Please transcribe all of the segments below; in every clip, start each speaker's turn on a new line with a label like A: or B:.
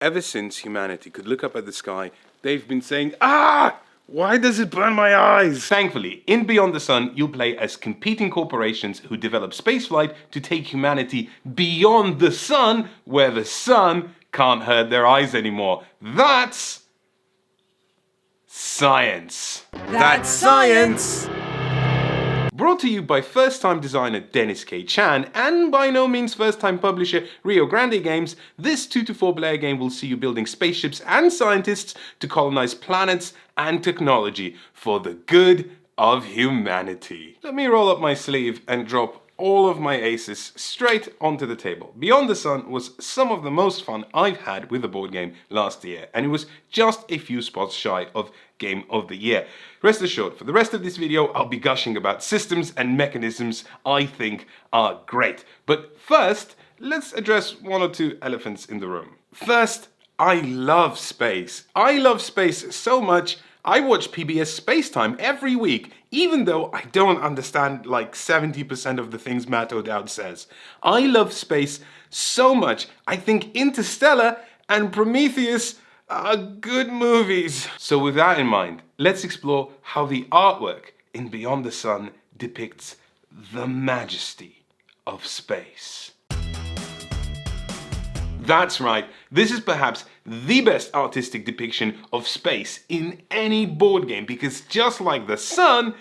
A: Ever since humanity could look up at the sky, they've been saying, "Ah! Why does it burn my eyes?" Thankfully, in Beyond the Sun, you'll play as competing corporations who develop spaceflight to take humanity beyond the sun, where the sun can't hurt their eyes anymore. That's science.
B: That's science!
A: Brought to you by first-time designer Dennis K. Chan and by no means first-time publisher Rio Grande Games, this 2 to 4 player game will see you building spaceships and scientists to colonize planets and technology for the good of humanity. Let me roll up my sleeve and drop all of my aces straight onto the table. Beyond the Sun was some of the most fun I've had with a board game last year, and it was just a few spots shy of Game of the Year. Rest assured, for the rest of this video, I'll be gushing about systems and mechanisms I think are great. But first, let's address one or two elephants in the room. First, I love space. I love space so much, I watch PBS Spacetime every week, even though I don't understand like 70% of the things Matt O'Dowd says. I love space so much, I think Interstellar and Prometheus are good movies. So with that in mind, let's explore how the artwork in Beyond the Sun depicts the majesty of space. That's right, this is perhaps the best artistic depiction of space in any board game because just like the sun,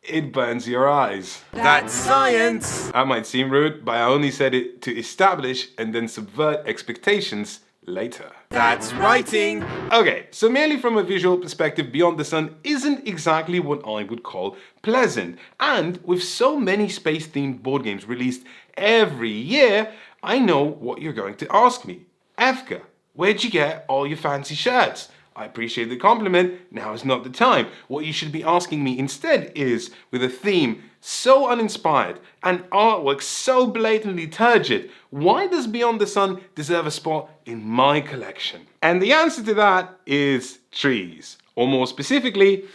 A: it burns your eyes.
B: That's science!
A: That might seem rude, but I only said it to establish and then subvert expectations later.
B: That's writing!
A: Okay, so merely from a visual perspective, Beyond the Sun isn't exactly what I would call pleasant. And with so many space-themed board games released every year, I know what you're going to ask me. Efka, where'd you get all your fancy shirts? I appreciate the compliment, now is not the time. What you should be asking me instead is, with a theme so uninspired and artwork so blatantly turgid, why does Beyond the Sun deserve a spot in my collection? And the answer to that is trees. Or more specifically,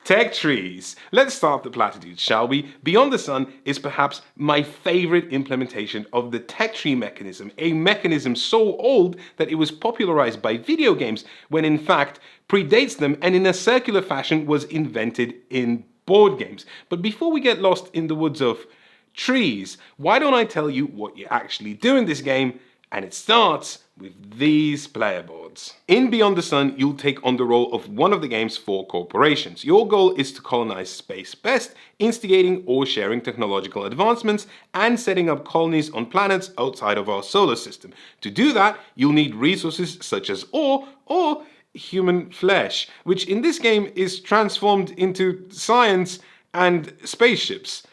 A: tech trees. Let's start the platitudes, shall we? Beyond the Sun is perhaps my favorite implementation of the tech tree mechanism, a mechanism so old that it was popularized by video games when in fact predates them and in a circular fashion was invented in board games. But before we get lost in the woods of trees, why don't I tell you what you actually do in this game? And it starts with these player boards. In Beyond the Sun, you'll take on the role of one of the game's 4 corporations. Your goal is to colonize space best, instigating or sharing technological advancements and setting up colonies on planets outside of our solar system. To do that, you'll need resources such as ore or human flesh, which in this game is transformed into science and spaceships.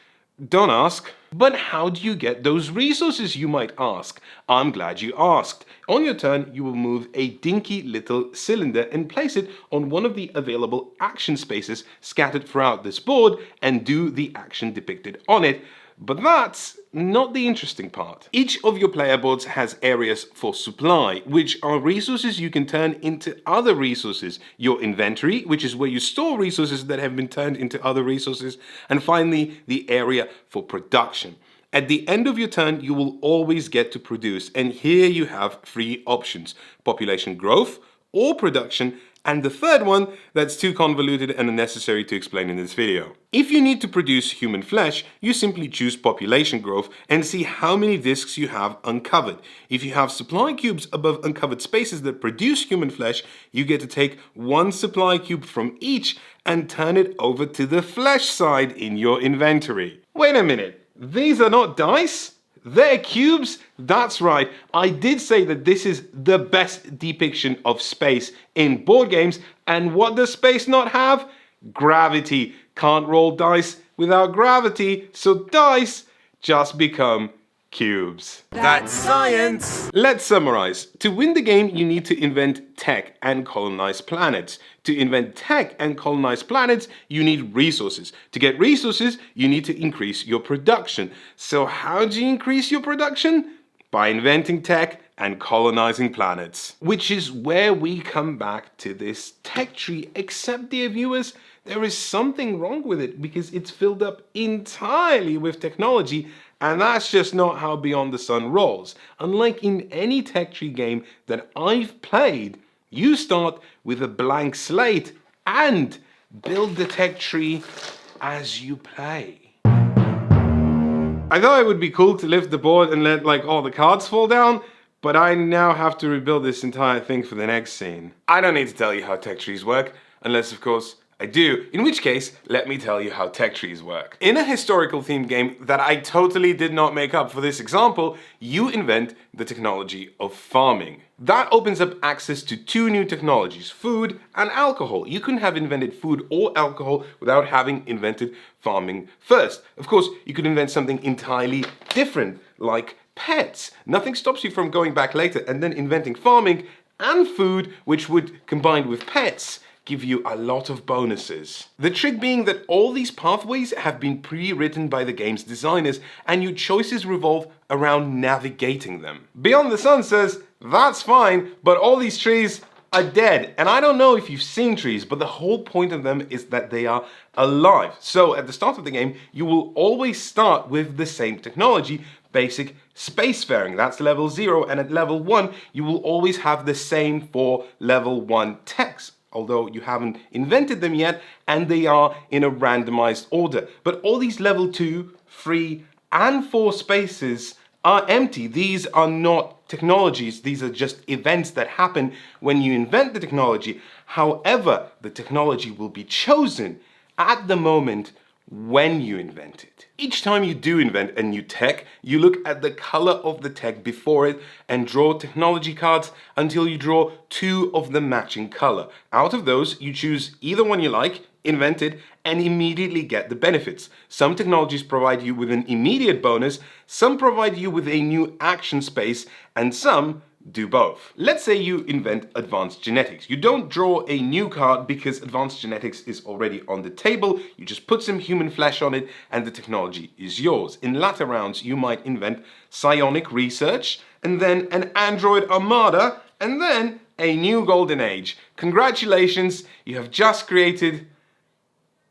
A: Don't ask. But how do you get those resources, you might ask? I'm glad you asked. On your turn, you will move a dinky little cylinder and place it on one of the available action spaces scattered throughout this board and do the action depicted on it. But that's not the interesting part. Each of your player boards has areas for supply, which are resources you can turn into other resources. Your inventory, which is where you store resources that have been turned into other resources. And finally, the area for production. At the end of your turn, you will always get to produce. And here you have 3 options: population growth or production, and the third one that's too convoluted and unnecessary to explain in this video. If you need to produce human flesh, you simply choose population growth and see how many discs you have uncovered. If you have supply cubes above uncovered spaces that produce human flesh, you get to take 1 supply cube from each and turn it over to the flesh side in your inventory. Wait a minute, these are not dice? They're cubes? That's right, I did say that this is the best depiction of space in board games, and what does space not have? Gravity. Can't roll dice without gravity, so dice just become cubes.
B: That's science!
A: Let's summarize. To win the game, you need to invent tech and colonize planets. To invent tech and colonize planets, you need resources. To get resources, you need to increase your production. So how do you increase your production? By inventing tech and colonizing planets. Which is where we come back to this tech tree, except, dear viewers, there is something wrong with it because it's filled up entirely with technology And that's just not how Beyond the Sun rolls. Unlike in any tech tree game that I've played, you start with a blank slate and build the tech tree as you play. I thought it would be cool to lift the board and let all the cards fall down, but I now have to rebuild this entire thing for the next scene. I don't need to tell you how tech trees work, unless of course I do, in which case, let me tell you how tech trees work. In a historical themed game that I totally did not make up for this example, you invent the technology of farming. That opens up access to two new technologies, food and alcohol. You couldn't have invented food or alcohol without having invented farming first. Of course, you could invent something entirely different, like pets. Nothing stops you from going back later and then inventing farming and food, which would, combined with pets, give you a lot of bonuses. The trick being that all these pathways have been pre-written by the game's designers and your choices revolve around navigating them. Beyond the Sun says, that's fine, but all these trees are dead. And I don't know if you've seen trees, but the whole point of them is that they are alive. So at the start of the game, you will always start with the same technology, basic spacefaring. That's level 0, and at level 1, you will always have the same 4 level 1 techs, although you haven't invented them yet, and they are in a randomized order. But all these level 2, 3, and 4 spaces are empty. These are not technologies, these are just events that happen when you invent the technology. However, the technology will be chosen at the moment when you invent it. Each time you do invent a new tech, you look at the color of the tech before it and draw technology cards until you draw 2 of the matching color. Out of those, you choose either one you like, invent it, and immediately get the benefits. Some technologies provide you with an immediate bonus, some provide you with a new action space, and some do both. Let's say you invent advanced genetics. You don't draw a new card because advanced genetics is already on the table. You just put some human flesh on it and the technology is yours. In latter rounds, you might invent psionic research and then an android armada and then a new golden age. Congratulations, you have just created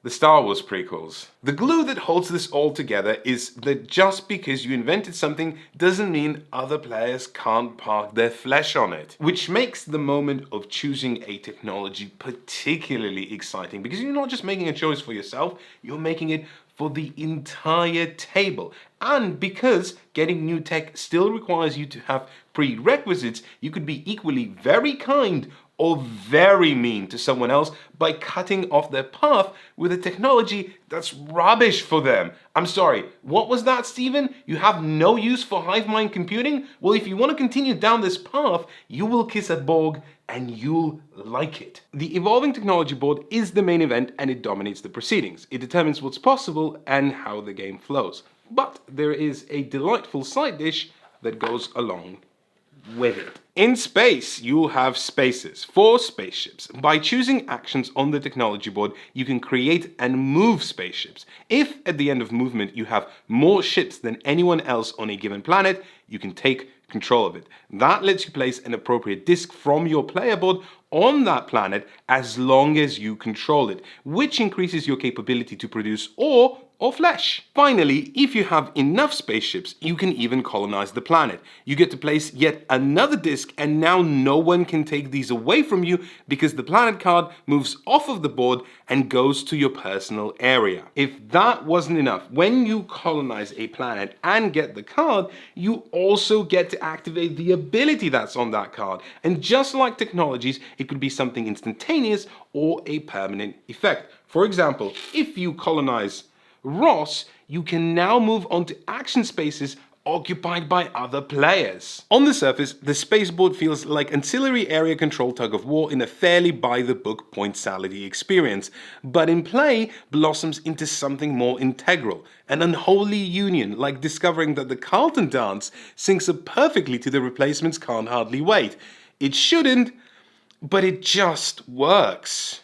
A: the Star Wars prequels. The glue that holds this all together is that just because you invented something doesn't mean other players can't park their flesh on it. Which makes the moment of choosing a technology particularly exciting, because you're not just making a choice for yourself, you're making it for the entire table. And because getting new tech still requires you to have prerequisites, you could be equally very kind or very mean to someone else by cutting off their path with a technology that's rubbish for them. I'm sorry, what was that, Steven? You have no use for hive mind computing? Well, if you want to continue down this path, you will kiss a Borg and you'll like it. The Evolving Technology Board is the main event and it dominates the proceedings. It determines what's possible and how the game flows. But there is a delightful side dish that goes along with it. In space, you'll have spaces for spaceships. By choosing actions on the technology board, you can create and move spaceships. If at the end of movement you have more ships than anyone else on a given planet, you can take control of it. That lets you place an appropriate disk from your player board on that planet as long as you control it, which increases your capability to produce ore or flesh. Finally, if you have enough spaceships, you can even colonize the planet. You get to place yet another disk, and now no one can take these away from you because the planet card moves off of the board and goes to your personal area. If that wasn't enough, when you colonize a planet and get the card, you also get to activate the ability that's on that card. And just like technologies, it could be something instantaneous or a permanent effect. For example, if you colonize Ross, you can now move on to action spaces occupied by other players. On the surface, the spaceboard feels like ancillary area control tug of war in a fairly by-the-book point-salady experience, but in play blossoms into something more integral, an unholy union like discovering that the Carlton dance syncs up perfectly to the replacements Can't Hardly Wait. It shouldn't, but it just works.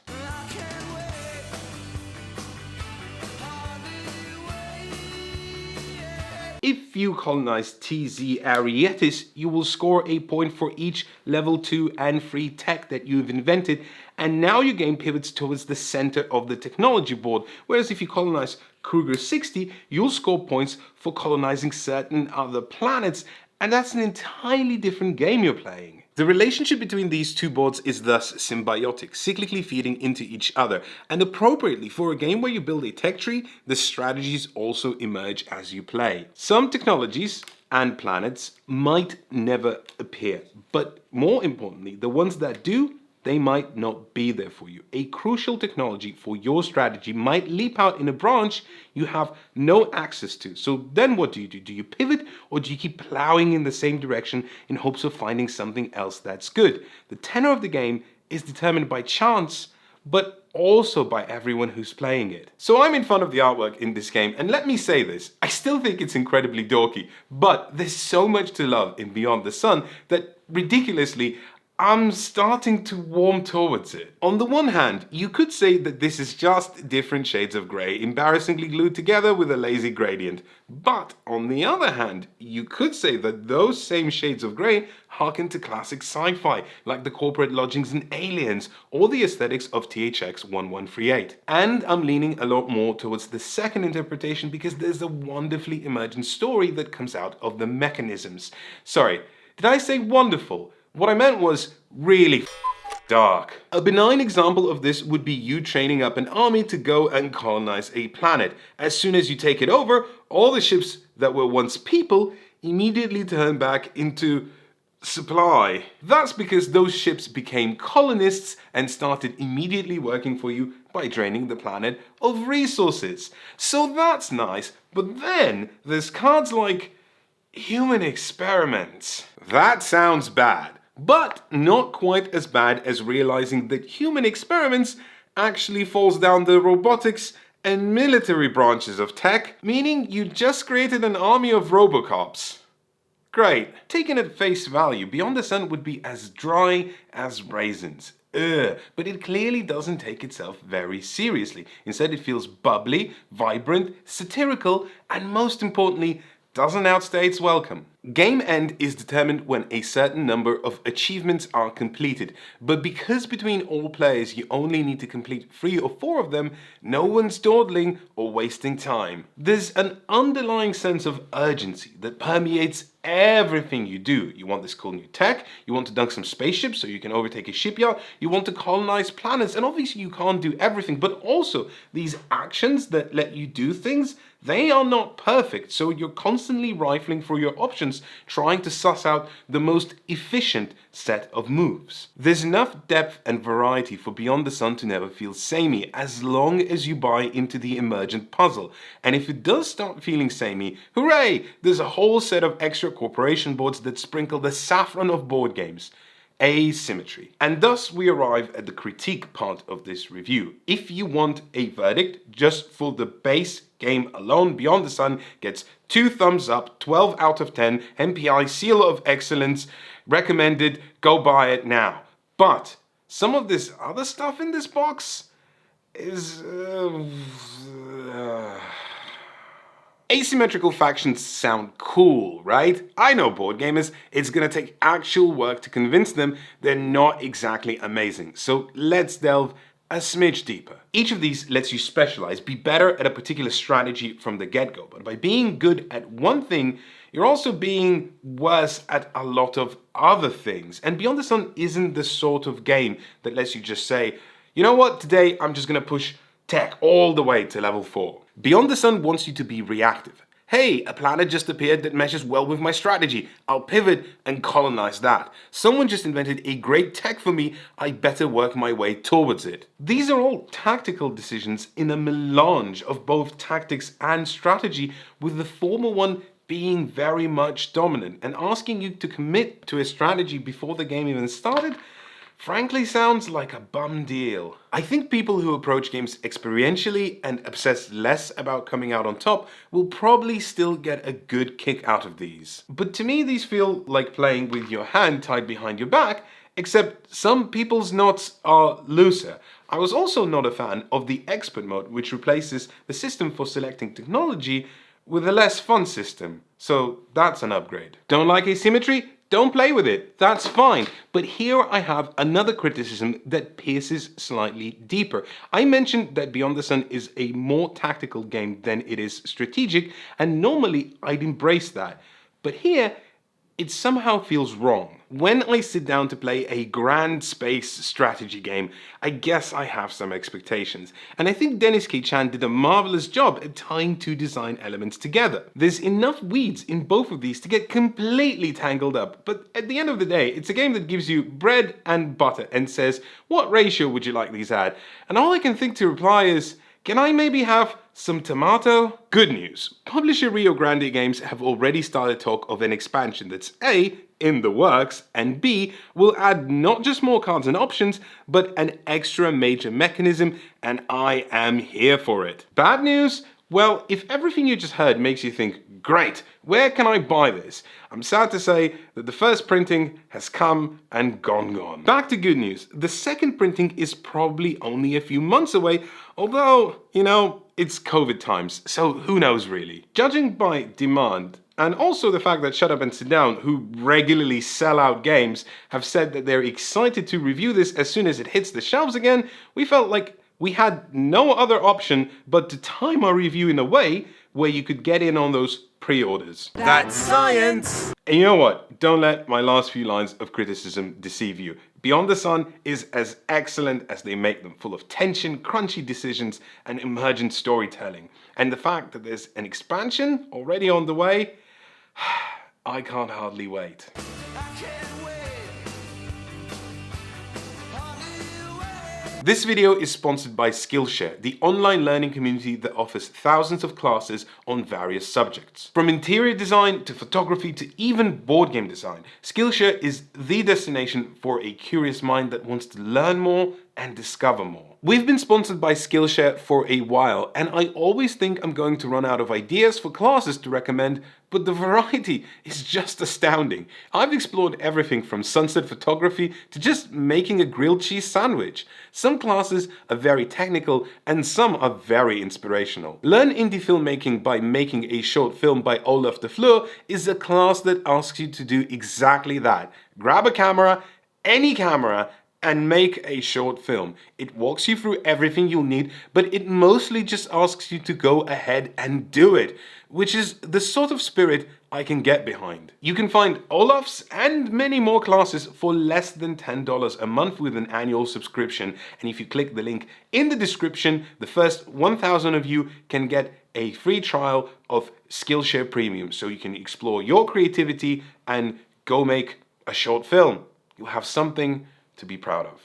A: If you colonize TZ Arietis, you will score a point for each level 2 and 3 tech that you've invented, and now your game pivots towards the center of the technology board, whereas if you colonize Kruger 60, you'll score points for colonizing certain other planets, and that's an entirely different game you're playing. The relationship between these two boards is thus symbiotic, cyclically feeding into each other, and appropriately for a game where you build a tech tree, the strategies also emerge as you play. Some technologies and planets might never appear, but more importantly, the ones that do, they might not be there for you. A crucial technology for your strategy might leap out in a branch you have no access to. So then what do? Do you pivot, or do you keep plowing in the same direction in hopes of finding something else that's good? The tenor of the game is determined by chance, but also by everyone who's playing it. So I'm in front of the artwork in this game, and let me say this, I still think it's incredibly dorky, but there's so much to love in Beyond the Sun that ridiculously, I'm starting to warm towards it. On the one hand, you could say that this is just different shades of grey, embarrassingly glued together with a lazy gradient. But on the other hand, you could say that those same shades of grey harken to classic sci-fi, like the corporate lodgings in Aliens, or the aesthetics of THX 1138. And I'm leaning a lot more towards the second interpretation because there's a wonderfully emergent story that comes out of the mechanisms. Sorry, did I say wonderful? What I meant was really dark. A benign example of this would be you training up an army to go and colonize a planet. As soon as you take it over, all the ships that were once people immediately turn back into supply. That's because those ships became colonists and started immediately working for you by draining the planet of resources. So that's nice, but then there's cards like human experiments. That sounds bad. But not quite as bad as realizing that human experiments actually falls down the robotics and military branches of tech, meaning you just created an army of Robocops. Great. Taken at face value, Beyond the Sun would be as dry as raisins. But it clearly doesn't take itself very seriously. Instead, it feels bubbly, vibrant, satirical, and most importantly, doesn't outstay its welcome. Game end is determined when a certain number of achievements are completed, but because between all players you only need to complete 3 or 4 of them, no one's dawdling or wasting time. There's an underlying sense of urgency that permeates everything you do. You want this cool new tech, you want to dunk some spaceships so you can overtake a shipyard, you want to colonize planets, and obviously you can't do everything, but also these actions that let you do things, they are not perfect, so you're constantly rifling for your options, trying to suss out the most efficient set of moves. There's enough depth and variety for Beyond the Sun to never feel samey, as long as you buy into the emergent puzzle. And if it does start feeling samey, hooray! There's a whole set of extra corporation boards that sprinkle the saffron of board games. Asymmetry. And thus we arrive at the critique part of this review. If you want a verdict just for the base game alone, Beyond the Sun gets 2 thumbs up, 12 out of 10, MPI seal of excellence, recommended, go buy it now. But some of this other stuff in this box is asymmetrical factions sound cool, right? I know board gamers, it's gonna take actual work to convince them they're not exactly amazing. So let's delve a smidge deeper. Each of these lets you specialize, be better at a particular strategy from the get-go. But by being good at one thing, you're also being worse at a lot of other things. And Beyond the Sun isn't the sort of game that lets you just say, you know what, today I'm just gonna push tech all the way to level 4. Beyond the Sun wants you to be reactive. Hey, a planet just appeared that meshes well with my strategy. I'll pivot and colonize that. Someone just invented a great tech for me. I better work my way towards it. These are all tactical decisions in a melange of both tactics and strategy, with the former one being very much dominant, and asking you to commit to a strategy before the game even started frankly sounds like a bum deal. I think people who approach games experientially and obsess less about coming out on top will probably still get a good kick out of these. But to me, these feel like playing with your hand tied behind your back, except some people's knots are looser. I was also not a fan of the expert mode, which replaces the system for selecting technology with a less fun system. So that's an upgrade. Don't like asymmetry? Don't play with it. That's fine. But here I have another criticism that pierces slightly deeper. I mentioned that Beyond the Sun is a more tactical game than it is strategic, and normally I'd embrace that. But here, it somehow feels wrong. When I sit down to play a grand space strategy game, I guess I have some expectations. And I think Dennis K. Chan did a marvelous job at tying two design elements together. There's enough weeds in both of these to get completely tangled up, but at the end of the day, it's a game that gives you bread and butter and says, what ratio would you like these at? And all I can think to reply is, can I maybe have some tomato? Good news. Publisher Rio Grande Games have already started talk of an expansion that's A, in the works, and B, will add not just more cards and options, but an extra major mechanism, and I am here for it. Bad news? Well, if everything you just heard makes you think, great, where can I buy this? I'm sad to say that the first printing has come and gone. Back to good news. The second printing is probably only a few months away, although, it's COVID times, so who knows really. Judging by demand, and also the fact that Shut Up and Sit Down, who regularly sell out games, have said that they're excited to review this as soon as it hits the shelves again, we felt like we had no other option but to time our review in a way where you could get in on those pre-orders.
B: That's science!
A: And you know what? Don't let my last few lines of criticism deceive you. Beyond the Sun is as excellent as they make them, full of tension, crunchy decisions, and emergent storytelling. And the fact that there's an expansion already on the way, I can't hardly wait. This video is sponsored by Skillshare, the online learning community that offers thousands of classes on various subjects. From interior design to photography to even board game design, Skillshare is the destination for a curious mind that wants to learn more and discover more. We've been sponsored by Skillshare for a while, and I always think I'm going to run out of ideas for classes to recommend, but the variety is just astounding. I've explored everything from sunset photography to just making a grilled cheese sandwich. Some classes are very technical and some are very inspirational. Learn indie filmmaking by making a short film by Olaf de Fleur is a class that asks you to do exactly that. Grab a camera, any camera, and make a short film. It walks you through everything you'll need, but it mostly just asks you to go ahead and do it, which is the sort of spirit I can get behind. You can find Olaf's and many more classes for less than $10 a month with an annual subscription. And if you click the link in the description, the first 1,000 of you can get a free trial of Skillshare Premium, so you can explore your creativity and go make a short film. You'll have something to be proud of.